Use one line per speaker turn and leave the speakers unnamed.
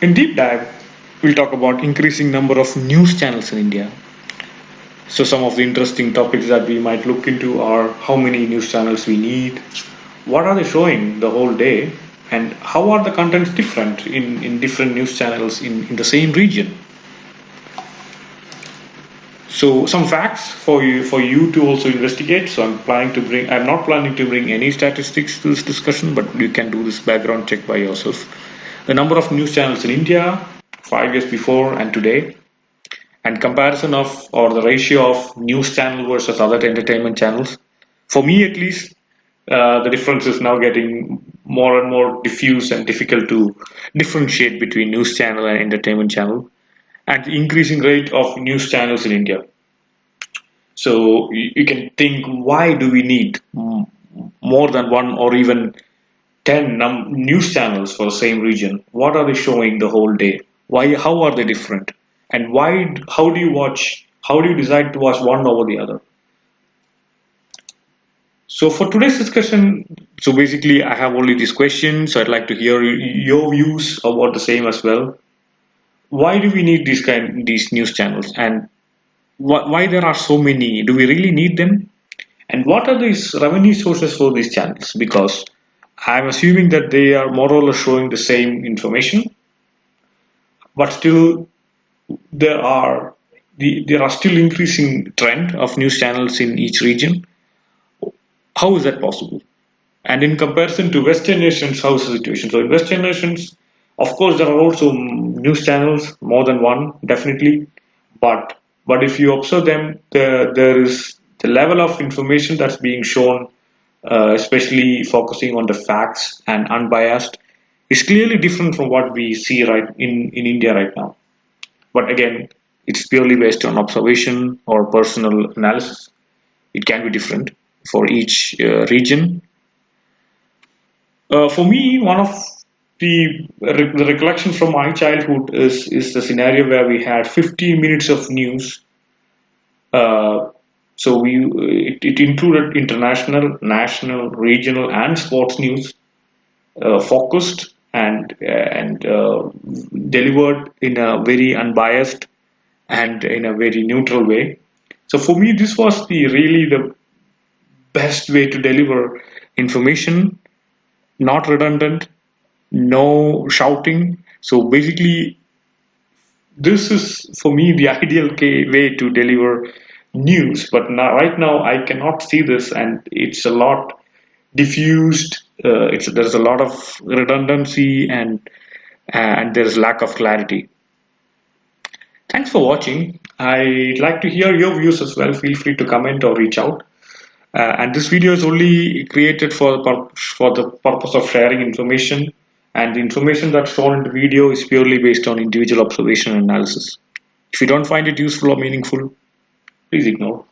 In deep dive, we'll talk about increasing number of news channels in India. So some of the interesting topics that we might look into are how many news channels we need, what are they showing the whole day, and how are the contents different in different news channels in the same region. So some facts for you to also investigate. So I'm not planning to bring any statistics to this discussion, but you can do this background check by yourself. The number of news channels in India 5 years before and today, and comparison of or the ratio of news channel versus other entertainment channels. For me at least, the difference is now getting more and more diffuse and difficult to differentiate between news channel and entertainment channel, and the increasing rate of news channels in India. So you can think, why do we need more than one or even 10 news channels for the same region? What are they showing the whole day? Why? How are they different? And why? How do you watch? How do you decide to watch one over the other? So for today's discussion, so basically I have only these questions. So I'd like to hear your views about the same as well. Why do we need these news channels, and why there are so many? Do we really need them? And what are these revenue sources for these channels? Because I'm assuming that they are more or less showing the same information, but still there are there are still increasing trend of news channels in each region. How is that possible? And in comparison to Western nations, how is the situation? So in Western nations, of course, there are also news channels, more than one, definitely. But if you observe them, there is the level of information that's being shown, especially focusing on the facts and unbiased, is clearly different from what we see right in India right now. But again, it's purely based on observation or personal analysis. It can be different for each region. For me, one of the recollection from my childhood is the scenario where we had 50 minutes of news. Uh, so it included international, national, regional, and sports news, focused and delivered in a very unbiased and in a very neutral way. So for me, this was the really the best way to deliver information, not redundant, no shouting. So basically, this is for me the ideal way to deliver news. But now, right now, I cannot see this, and it's a lot diffused. There's a lot of redundancy and there's lack of clarity. Thanks for watching. I'd like to hear your views as well. Feel free to comment or reach out. And this video is only created for the purpose of sharing information, and the information that's shown in the video is purely based on individual observation and analysis. If you don't find it useful or meaningful, please ignore.